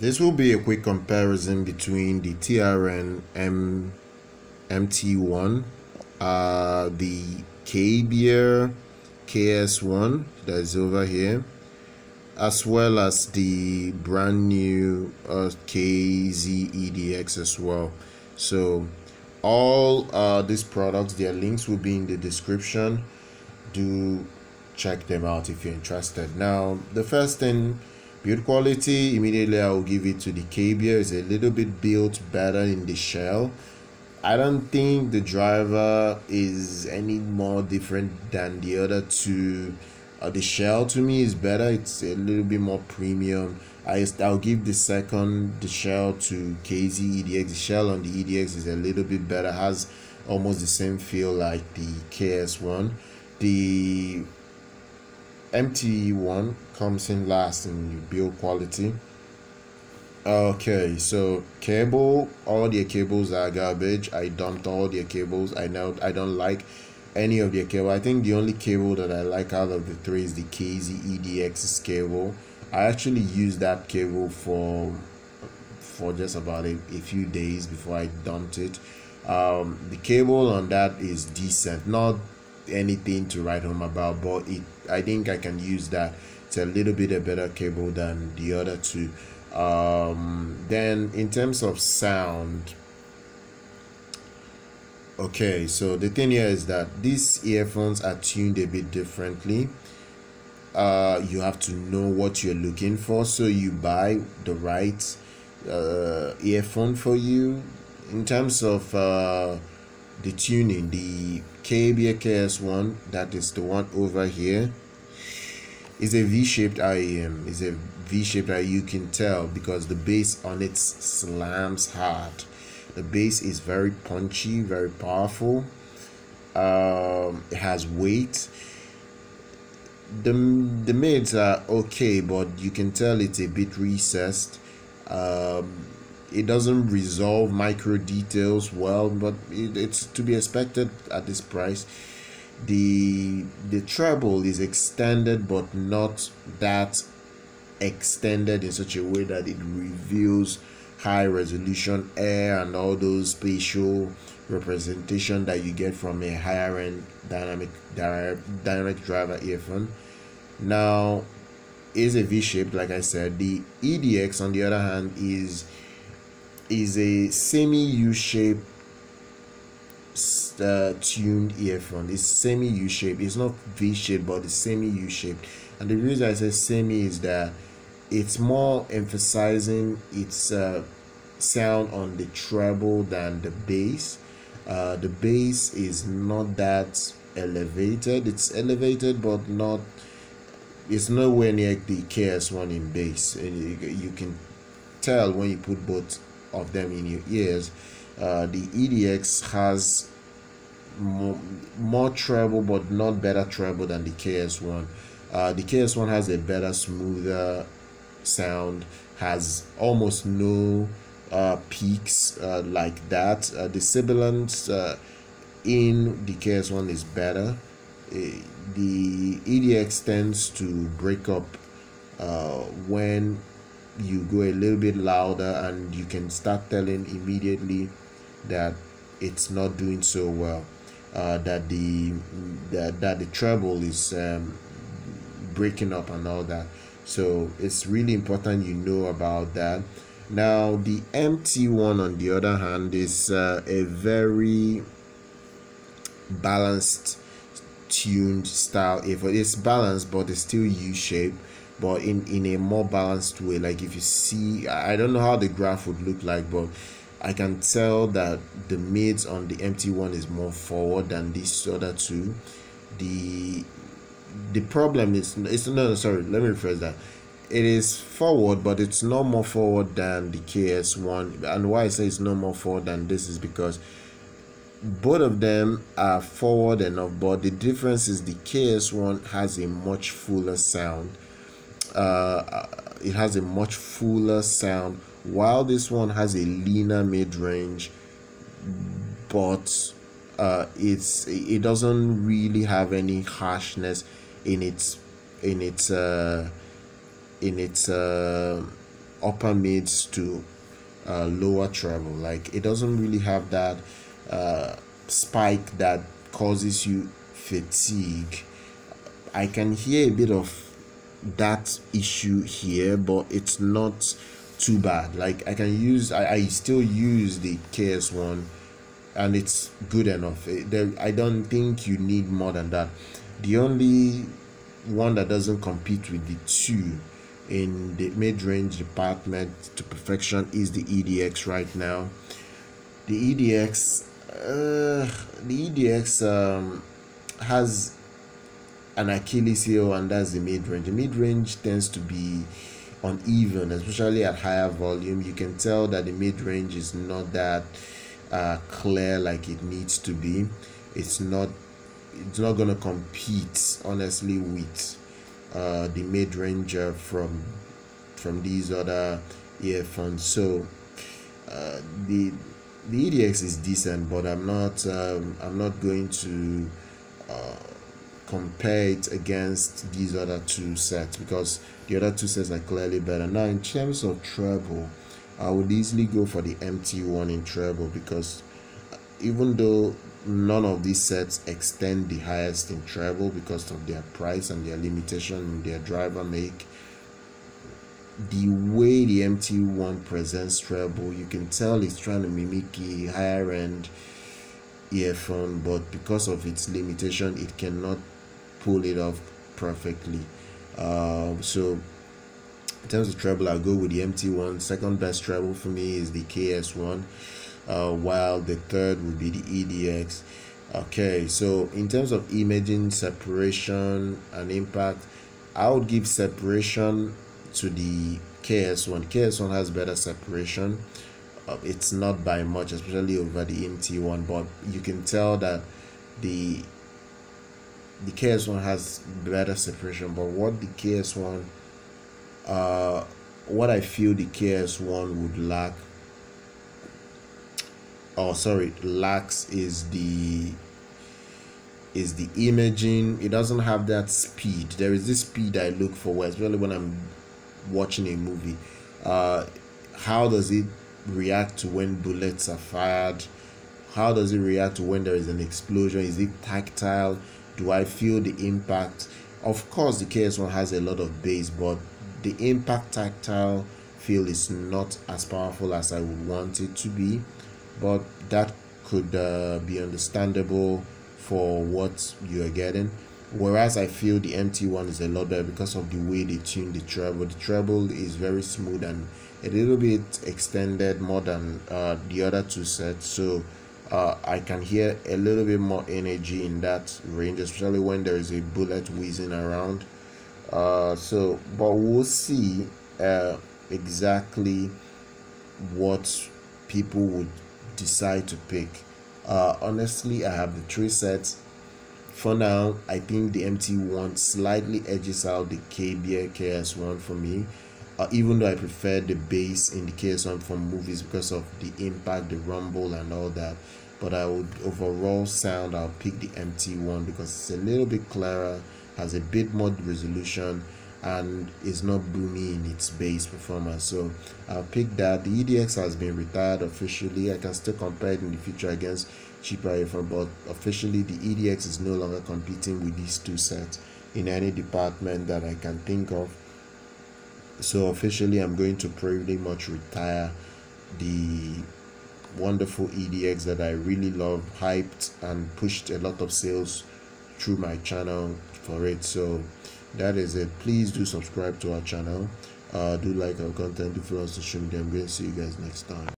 This will be a quick comparison between the TRN MT1, the KBEAR KS1 that is over here, as well as the brand new BQEYZ EDX as well. So all these products, their links will be in the description. Do check them out if you're interested. Now, the first thing, build quality, immediately I will give it to the KBEAR. It's a little bit built better in the shell. I don't think the driver is any more different than the other two. The shell to me is better. It's a little bit more premium. I'll give the shell to KZ EDX. The shell on the EDX is a little bit better, has almost the same feel like the KS1. The MT1 comes in last in build quality. Okay, so cable, all their cables are garbage. I dumped all their cables. I know I don't like any of their cable. I think the only cable that I like out of the three is the KZ EDX's cable. I actually used that cable for just about a few days before I dumped it. The cable on that is decent, not anything to write home about, but I think I can use that. It's a little bit a better cable than the other two. Then in terms of sound, okay, so the thing here is that these earphones are tuned a bit differently. You have to know what you're looking for, so you buy the right earphone for you. In terms of the tuning, the KBEAR KS1, that is the one over here, is a V-shaped IEM. Is a V-shaped IEM. You can tell because the bass on it slams hard. The bass is very punchy, very powerful. It has weight. The mids are okay, but you can tell it's a bit recessed. It doesn't resolve micro details well, but it's to be expected at this price. The treble is extended, but not that extended in such a way that it reveals high resolution air and all those spatial representation that you get from a higher end dynamic driver earphone. Now, is a V-shaped, like I said. The EDX on the other hand is a semi U-shaped tuned earphone. It's semi U-shaped. It's not V-shaped, but it's semi U-shaped. And the reason I say semi is that it's more emphasizing its sound on the treble than the bass. The bass is not that elevated. It's elevated, but not. It's nowhere near the KS1 in bass. You can tell when you put both of them in your ears. The EDX has more treble, but not better treble than the KS1. The KS1 has a better, smoother sound, has almost no peaks like that. The sibilance in the KS1 is better. The EDX tends to break up when you go a little bit louder, and you can start telling immediately that it's not doing so well, that the treble is breaking up and all that. So it's really important you know about that. Now the MT1 on the other hand is a very balanced tuned style earphone. It's balanced, but it's still U-shaped, but in a more balanced way. Like if you see, I don't know how the graph would look like, but I can tell that the mids on the MT1 is more forward than these other two. The problem is, no, sorry, let me rephrase that. It is forward, but it's not more forward than the KS1. And why I say it's not more forward than this is because both of them are forward enough, but the difference is the KS1 has a much fuller sound. It has a much fuller sound, while this one has a leaner mid-range, but it doesn't really have any harshness in its upper mids to lower treble. Like, it doesn't really have that spike that causes you fatigue. I can hear a bit of that issue here, but it's not too bad. Like, I still use the KS1 and it's good enough. I don't think you need more than that. The only one that doesn't compete with the two in the mid-range department to perfection is the EDX right now. The EDX has an Achilles heel, and that's the mid-range. The mid-range tends to be uneven, especially at higher volume. You can tell that the mid-range is not that clear like it needs to be. It's not going to compete honestly with the mid-range from these other earphones. So the EDX is decent, but I'm not going to compare it against these other two sets, because the other two sets are clearly better. Now, in terms of treble, I would easily go for the MT1 in treble, because even though none of these sets extend the highest in treble because of their price and their limitation in their driver make, the way the MT1 presents treble, you can tell it's trying to mimic a higher end earphone, but because of its limitation, it cannot pull it off perfectly. So in terms of treble, I'll go with the MT1. Second best treble for me is the KS1, while the third would be the EDX. Okay, so in terms of imaging, separation, and impact, I would give separation to the KS1. KS1 has better separation. It's not by much, especially over the MT1, but you can tell that the KS1 has better separation. But what the KS1 what I feel the KS1 would lack, lacks, is the imaging. It doesn't have that speed. There is this speed I look for, especially when I'm watching a movie. How does it react to when bullets are fired? How does it react to when there is an explosion? Is it tactile? Do I feel the impact? Of course, the KS1 has a lot of bass, but the impact tactile feel is not as powerful as I would want it to be. But that could be understandable for what you are getting. Whereas I feel the MT1 is a lot better because of the way they tune the treble. The treble is very smooth and a little bit extended more than the other two sets. So I can hear a little bit more energy in that range, especially when there is a bullet whizzing around. But we'll see exactly what people would decide to pick. Honestly, I have the three sets. For now, I think the MT1 slightly edges out the KBEAR KS1 for me, even though I prefer the bass in the KS1 from movies because of the impact, the rumble and all that. But I would overall sound, I'll pick the MT1 because it's a little bit clearer, has a bit more resolution, and is not boomy in its bass performance. So I'll pick that. The EDX has been retired officially. I can still compare it in the future against cheaper earphone, but officially the EDX is no longer competing with these two sets in any department that I can think of. So officially I'm going to pretty much retire the wonderful EDX that I really love, hyped and pushed a lot of sales through my channel for it. So that is it. Please do subscribe to our channel, do like our content, do follow us on social media. I'm going to see you guys next time.